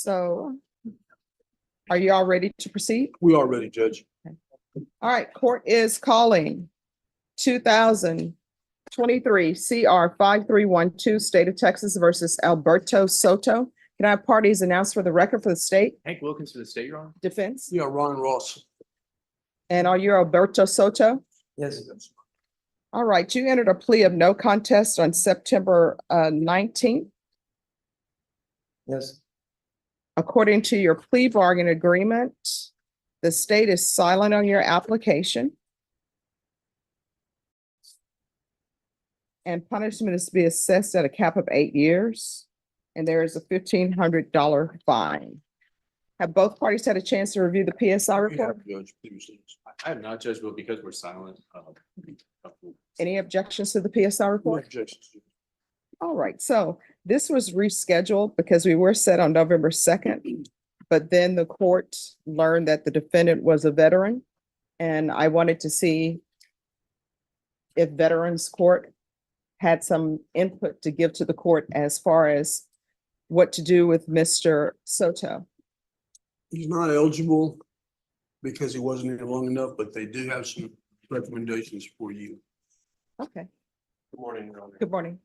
So are you all ready to proceed? We are ready, Judge. All right, court is calling 2023 CR 5312, State of Texas versus Alberto Soto. Can I have parties announced for the record for the state Hank Wilkins for the state, Your Honor. defense? We are Ron Ross. And are you Alberto Soto? Yes. All right, you entered a plea of no contest on September 19th. Yes. According to your plea bargain agreement, the state is silent on your application. And punishment is to be assessed at a cap of 8 years. And there is a $1,500 fine. Have both parties had a chance to review the PSI report? Judge, please. I have not, Judge, but because we're silent. Any objections to the PSI No report? objections. All right, so this was rescheduled because we were set on November 2nd. But then the court learned that the defendant was a veteran. And I wanted to see if Veterans Court had some input to give to the court as far as what to do with Mr. Soto. He's not eligible because he wasn't here long enough, but they do have some recommendations for you. Okay, Good morning, Your Honor. good morning.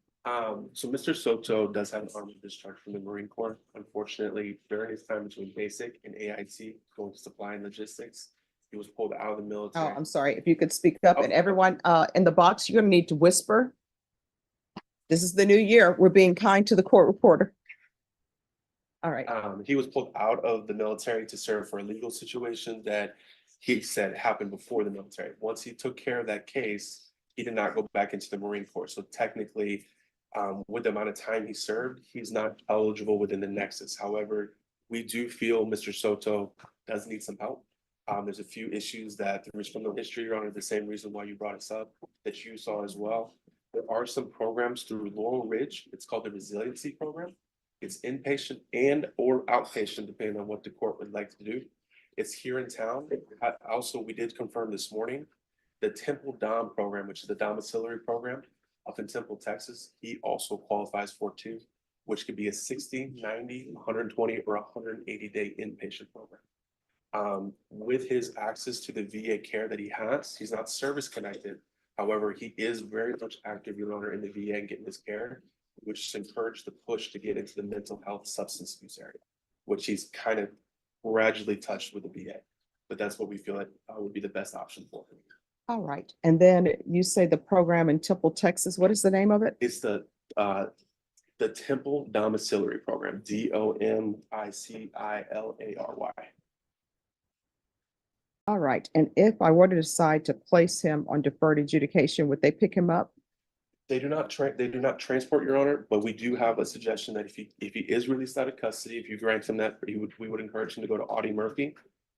So Mr. Soto does have an armed discharge from the Marine Corps. Unfortunately, during his time between basic and AIT, going to supply and logistics, he was pulled out of the Oh, military. I'm sorry, if you could speak up, and Okay. everyone in the box, you're gonna need to whisper. This is the new year. We're being kind to the court reporter. All right, He was pulled out of the military to serve for a legal situation that he said happened before the military. Once he took care of that case, he did not go back into the Marine Corps. So technically, with the amount of time he served, he's not eligible within the nexus. However, we do feel Mr. Soto does need some help. There's a few issues that there is criminal history, Your Honor, the same reason why you brought us up, that you saw as well. There are some programs through Laurel Ridge. It's called the Resiliency Program. It's inpatient and or outpatient, depending on what the court would like to do. It's here in town. Also, we did confirm this morning, the Temple Dom program, which is the domiciliary program up in Temple, Texas. He also qualifies for too, which could be a 60, 90, 120, or 180-day inpatient program. With his access to the VA care that he has, he's not service connected. However, he is very much active, Your Honor, in the VA and getting his care, which encouraged the push to get into the mental health substance use area, which he's kind of gradually touched with the VA. But that's what we feel like would be the best option for him. all right. And then you say the program in Temple, Texas. What is the name of it? It's the Temple Domiciliary Program, DOMICILARY. All right. And if I were to decide to place him on deferred adjudication, would they pick him up? They do not transport, Your Honor, but we do have a suggestion that if he is released out of custody, if you grant him that, we would encourage him to go to Audie Murphy,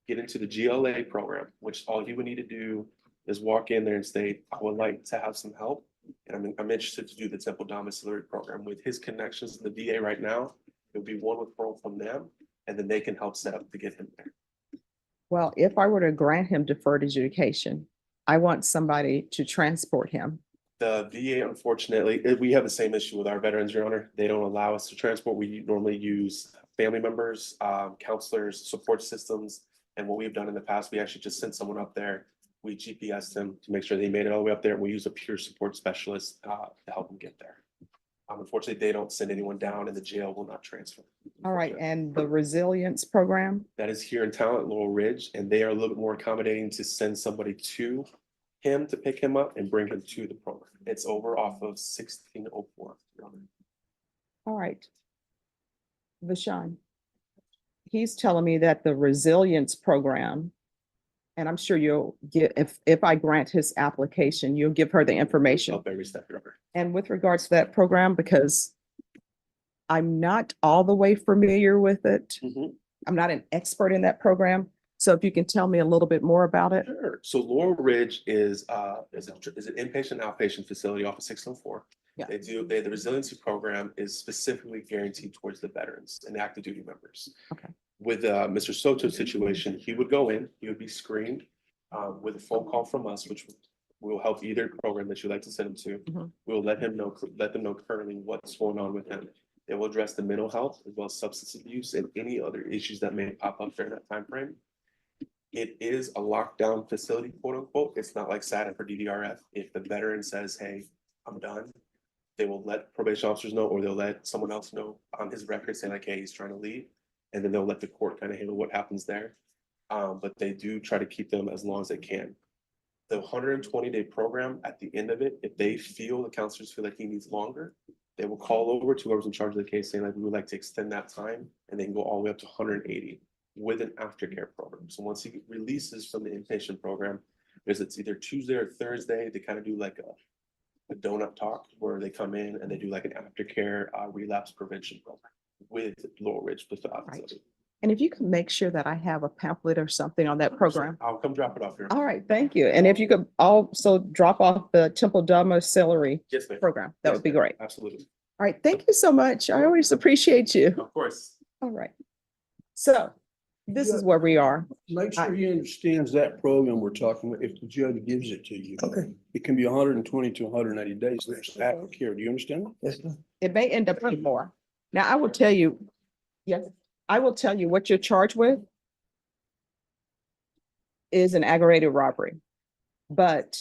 get into the GLA program, which all he would need to do is walk in there and say, I would like to have some help. And I'm interested to do the Temple Domiciliary Program. With his connections in the VA right now, it would be one referral from them, and then they can help set up to get him there. Well, if I were to grant him deferred adjudication, I want somebody to transport him. The VA, unfortunately, we have the same issue with our veterans, Your Honor. They don't allow us to transport. We normally use family members, counselors, support systems. And what we've done in the past, we actually just sent someone up there. We GPS them to make sure they made it all the way up there. We use a peer support specialist to help them get there. Unfortunately, they don't send anyone down, and the jail will not transfer. All right. And the resilience program? That is here in town at Laurel Ridge, and they are a little bit more accommodating to send somebody to him to pick him up and bring him to the program. It's over off of 1604. All right. Vashon, he's telling me that the resilience program, and I'm sure you'll get, if I grant his application, you'll give her the information. Help every step, Your Honor. And with regards to that program, because I'm not all the way familiar with it. I'm not an expert in that program. So if you can tell me a little bit more about it. Sure. So Laurel Ridge is an inpatient outpatient facility off of 604. Yeah. The resiliency program is specifically guaranteed towards the veterans and active duty members. Okay. With Mr. Soto's situation, he would go in, he would be screened with a phone call from us, which will help either program that you'd like to send him to. Mhm. We'll let them know currently what's going on with him. It will address the mental health as well as substance abuse and any other issues that may pop up during that time frame. It is a lockdown facility, quote unquote. It's not like SADF or DDRF. If the veteran says, hey, I'm done, they will let probation officers know, or they'll let someone else know on his record saying like, hey, he's trying to leave. And then they'll let the court kind of handle what happens there. But they do try to keep them as long as they can. The 120-day program, at the end of it, if they feel, the counselors feel like he needs longer, they will call over to whoever's in charge of the case saying like, we would like to extend that time, and they can go all the way up to 180 with an aftercare program. So once he releases from the inpatient program, it's either Tuesday or Thursday, they kind of do like a donut talk where they come in and they do like an aftercare relapse prevention program with Laurel Ridge facility. And if you can make sure that I have a pamphlet or something on that program. I'll come drop it off here. All right, thank you. And if you could also drop off the Temple Dhamma Celery Yes, ma'am. program, that Yes, would be ma'am. great. Absolutely. All right, thank you so much. I always appreciate you. Of course. All right. So this is where we are. Make sure he understands that program we're talking about, if the judge gives it to you. Okay. It can be 120 to 180 days. There's aftercare. Do you understand? Yes, ma'am. It may end up being more. Now, I will tell you, yes, I will tell you what you're charged with is an aggravated robbery. But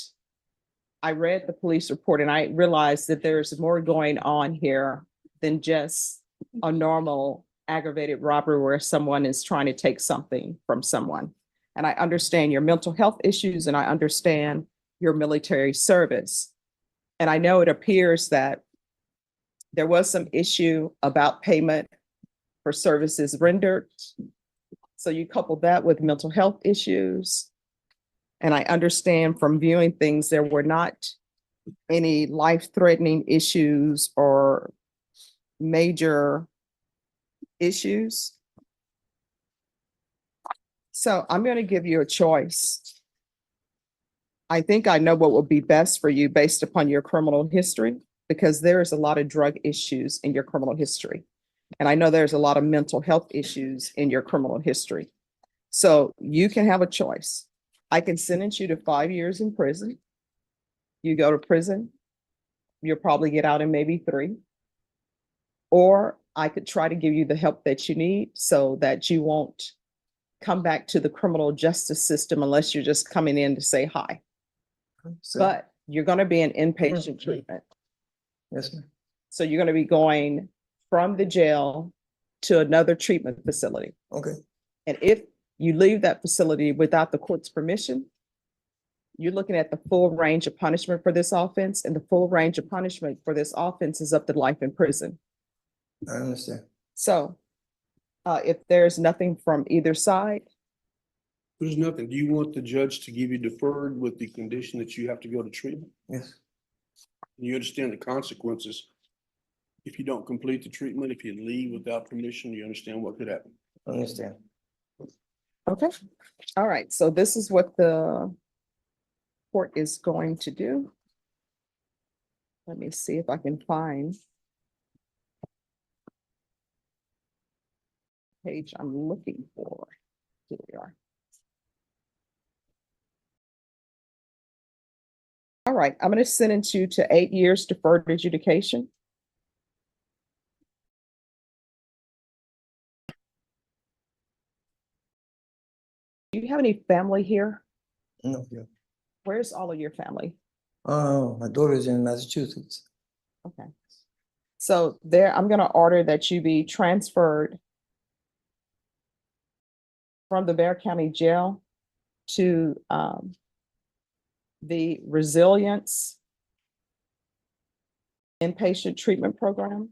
I read the police report and I realized that there's more going on here than just a normal aggravated robbery where someone is trying to take something from someone. And I understand your mental health issues and I understand your military service. And I know it appears that there was some issue about payment for services rendered. So you couple that with mental health issues. And I understand from viewing things, there were not any life-threatening issues or major issues. So I'm going to give you a choice. I think I know what will be best for you based upon your criminal history, because there is a lot of drug issues in your criminal history. And I know there's a lot of mental health issues in your criminal history. So you can have a choice. I can sentence you to 5 years in prison. You go to prison, you'll probably get out in maybe 3. Or I could try to give you the help that you need so that you won't come back to the criminal justice system unless you're just coming in to say hi. So, But you're going to be in inpatient treatment. yes, ma'am. So you're going to be going from the jail to another treatment facility. Okay, And if you leave that facility without the court's permission, you're looking at the full range of punishment for this offense, and the full range of punishment for this offense is up to life in prison. I understand. So if there's nothing from either side, There's nothing. Do you want the judge to give you deferred with the condition that you have to go to treatment? Yes, You understand the consequences if you don't complete the treatment, if you leave without permission, you understand what could happen. I understand. okay. All right, so this is what the court is going to do. Let me see if I can find page I'm looking for. Here we are. All right, I'm going to sentence you to 8 years deferred adjudication. Do you have any family here? No, yeah. Where's all of your family? My daughter is in Massachusetts. Okay. So there, I'm going to order that you be transferred from the Bear County Jail to the Resilience Inpatient Treatment Program.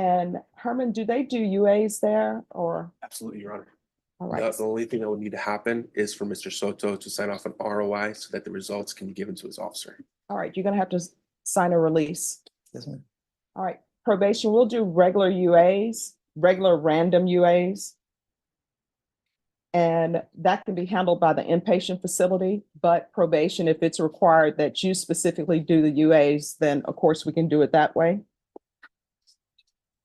And Herman, do they do UAs there or? Absolutely, Your Honor. All right, The only thing that would need to happen is for Mr. Soto to sign off an ROI so that the results can be given to his officer. all right, you're gonna have to sign a release. Yes, ma'am. All right, probation, we'll do regular UAs, regular random UAs. And that can be handled by the inpatient facility, but probation, if it's required that you specifically do the UAs, then of course we can do it that way.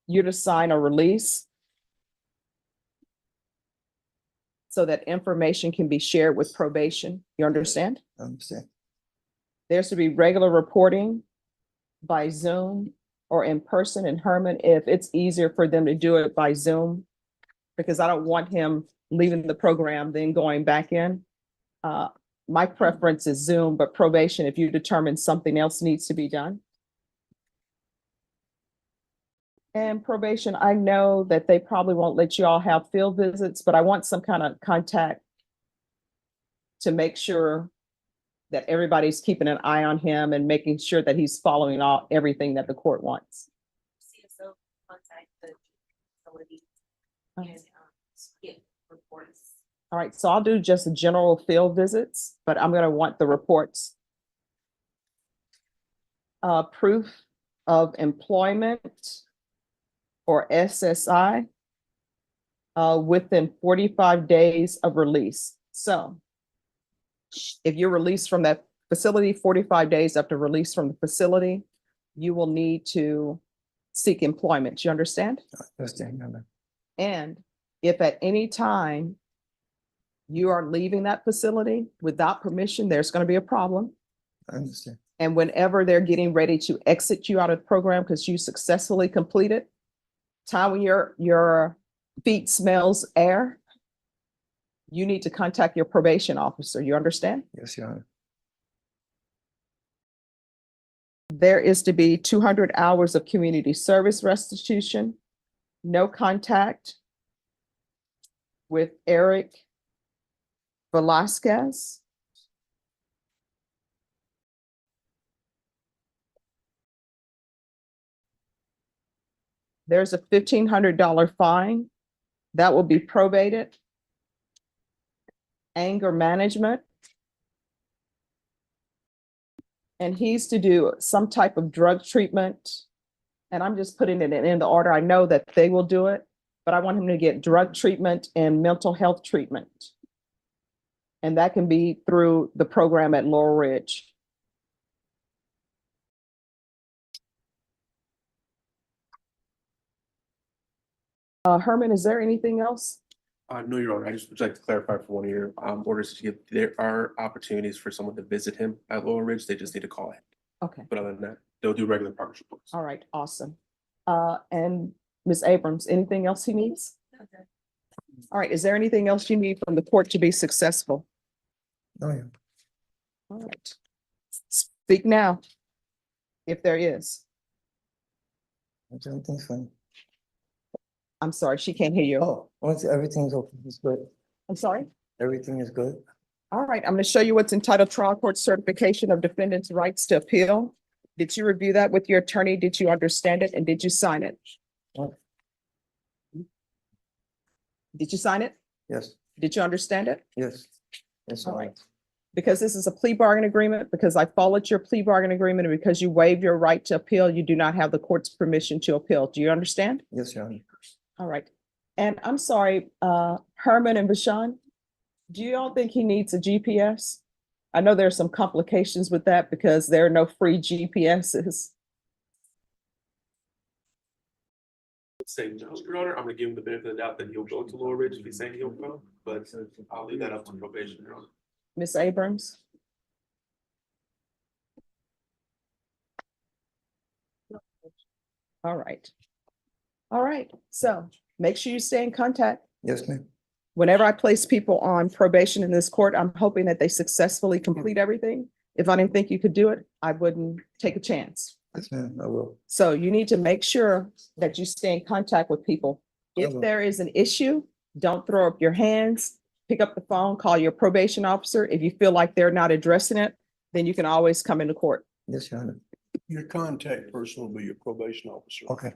You're to sign a release so that information can be shared with probation. You understand? I understand. There's to be regular reporting by Zoom or in person in Herman if it's easier for them to do it by Zoom. Because I don't want him leaving the program, then going back in. My preference is Zoom, but probation, if you determine something else needs to be done. And probation, I know that they probably won't let you all have field visits, but I want some kind of contact to make sure that everybody's keeping an eye on him and making sure that he's following everything that the court wants. CSO contact the facility and get reports. All right, so I'll do just general field visits, but I'm gonna want the reports. Proof of employment or SSI within 45 days of release. So if you're released from that facility, 45 days after release from the facility, you will need to seek employment. You understand? Understand, Your Honor. And if at any time you are leaving that facility without permission, there's going to be a problem. I understand. And whenever they're getting ready to exit you out of the program because you successfully completed, time when your feet smells air, you need to contact your probation officer. You understand? Yes, Your Honor. There is to be 200 hours of community service restitution, no contact with Eric Velasquez. There's a $1,500 fine that will be probated. Anger management. And he's to do some type of drug treatment. And I'm just putting it in the order. I know that they will do it, but I want him to get drug treatment and mental health treatment. And that can be through the program at Laurel Ridge. Herman, is there anything else? No, Your Honor, I just would like to clarify for one of your orders to give, there are opportunities for someone to visit him at Laurel Ridge. They just need to call in. Okay, But other than that, they'll do regular progress reports. all right, awesome. And Ms. Abrams, anything else he needs? Okay. All right, is there anything else you need from the court to be successful? No, Your All right. Speak now, if there is. Honor. Everything's fine. I'm sorry, she can't hear you. Oh, once everything's okay, it's good. I'm sorry. Everything is good. All right, I'm going to show you what's entitled Trial Court Certification of Defendants' Rights to Appeal. Did you review that with your attorney? Did you understand it? And did you sign it? What? Did you sign it? Yes, Did you understand it? yes. Yes, Your All Honor. right. Because this is a plea bargain agreement, because I followed your plea bargain agreement, and because you waived your right to appeal, you do not have the court's permission to appeal. Do you understand? Yes, Your Honor. All right. And I'm sorry, Herman and Bashan, do you all think he needs a GPS? I know there's some complications with that because there are no free GPSs. Say no, Your Honor, I'm gonna give him the benefit of the doubt that he'll go to Laurel Ridge if he's saying he'll go, but I'll leave that up to probation, Your Honor. Ms. Abrams? All right. All right, so make sure you stay in contact. Yes, ma'am. Whenever I place people on probation in this court, I'm hoping that they successfully complete everything. If I didn't think you could do it, I wouldn't take a chance. Yes, ma'am, I will. So you need to make sure that you stay in contact with people. If will. there is an issue, don't throw up your hands. Pick up the phone, call your probation officer. If you feel like they're not addressing it, then you can always come into court. Yes, Your Honor. Your contact person will be your probation officer. Okay,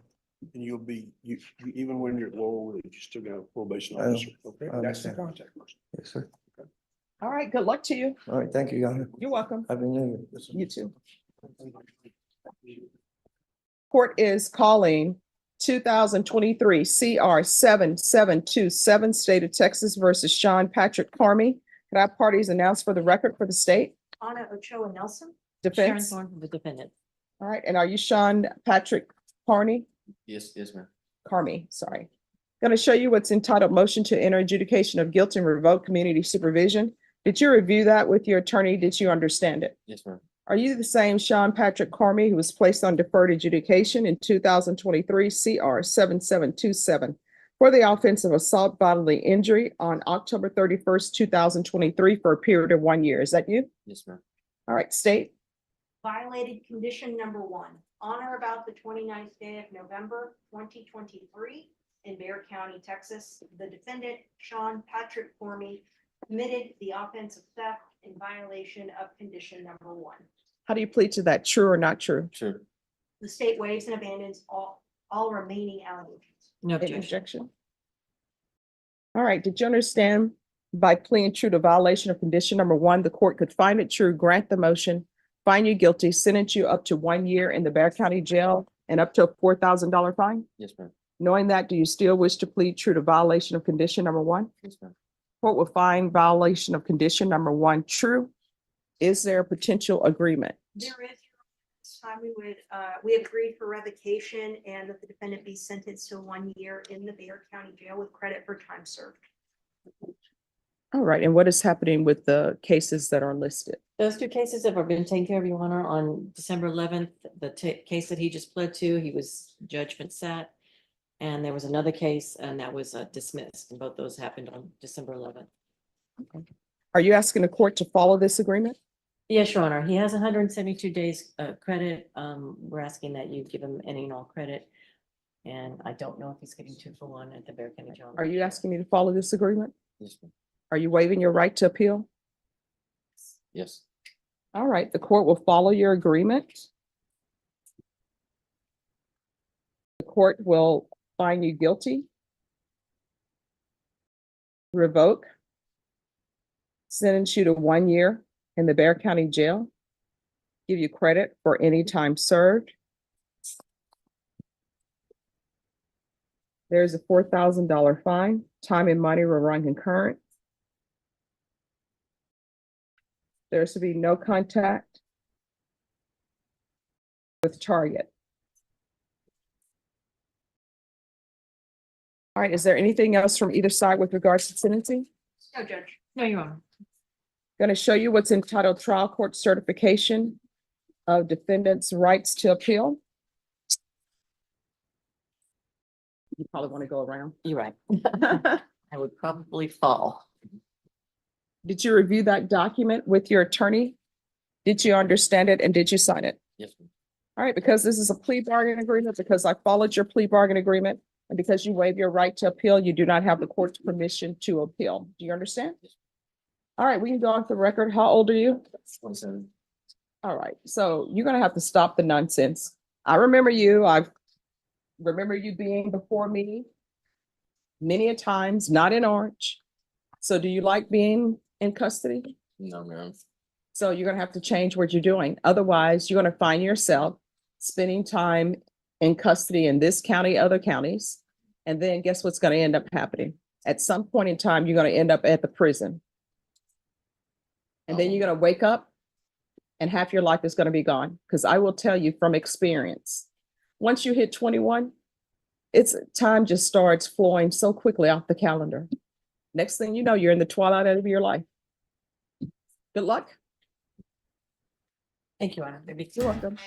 And you'll be, even when you're at Laurel Ridge, you still got a probation I know. officer, okay? I That's the understand. contact person. yes, sir. All right, good luck to you. All right, thank you, Your Honor. You're welcome. Happy New Year. You too. Court is calling 2023 CR 7727, State of Texas versus Sean Patrick Carmy. Can I have parties announced for the record for the state Anna Ochoa Nelson. Sharon defense? Thorne from the defendant. All right, and are you Sean Patrick Carney? Yes, ma'am. Carmy, sorry. Going to show you what's entitled Motion to Enter Adjudication of Guilt and Revoke Community Supervision. Did you review that with your attorney? Did you understand it? Yes, ma'am. Are you the same Sean Patrick Carmy who was placed on deferred adjudication in 2023 CR 7727 for the offense of assault bodily injury on October 31st, 2023 for a period of 1 year? Is that you? Yes, ma'am. All right, state. Violated condition number 1, on or about the 29th day of November 2023 in Bear County, Texas. The defendant, Sean Patrick Cormy, committed the offense of theft in violation of condition number 1. How do you plead to that? True or not true? True. The state waives and abandons all remaining allegations. No Any objection. objection? All right, did you understand by pleading true to violation of condition number 1, the court could find it true, grant the motion, find you guilty, sentence you up to 1 year in the Bear County Jail and up to a $4,000 fine? Yes, ma'am. Knowing that, do you still wish to plead true to violation of condition number 1? Yes, ma'am. Court will find violation of condition number 1 true. Is there a potential agreement? There is, this time we have agreed for revocation and that the defendant be sentenced to 1 year in the Bear County Jail with credit for time served. All right, and what is happening with the cases that are listed? Those 2 cases have been taken care of, Your Honor. On December 11th, the case that he just pled to, he was judgment sat. And there was another case and that was dismissed. And both those happened on December 11th. Are you asking the court to follow this agreement? Yes, Your Honor. He has 172 days credit. We're asking that you give him any and all credit. And I don't know if he's getting 2 for 1 at the Bear County Jail. Are you asking me to follow this agreement? Yes, ma'am. Are you waiving your right to appeal? Yes. All right, the court will follow your agreement. The court will find you guilty, revoke, sentence you to 1 year in the Bear County Jail, give you credit for any time served. There's a $4,000 fine. Time and money will run concurrent. There's to be no contact with target. All right, is there anything else from either side with regards to sentencing? No, Judge. No, Your Honor. Going to show you what's entitled trial court certification of defendants' rights to appeal. You probably want to go around. You're right. I would probably fall. Did you review that document with your attorney? Did you understand it and did you sign it? Yes, ma'am. All right, because this is a plea bargain agreement, because I followed your plea bargain agreement, and because you waive your right to appeal, you do not have the court's permission to appeal. Do you understand? All right, we can go off the record. How old are you? 27. All right, so you're gonna have to stop the nonsense. I remember you. I remember you being before me many a times, not in Orange. So do you like being in custody? No, ma'am. So you're gonna have to change what you're doing. Otherwise, you're gonna find yourself spending time in custody in this county, other counties. And then guess what's gonna end up happening? At some point in time, you're gonna end up at the prison. And then you're gonna wake up and half your life is gonna be gone. Because I will tell you from experience, once you hit 21, it's time just starts flowing so quickly off the calendar. Next thing you know, you're in the twilight of your life. Good luck. Thank you, Your Honor. Maybe. You're welcome.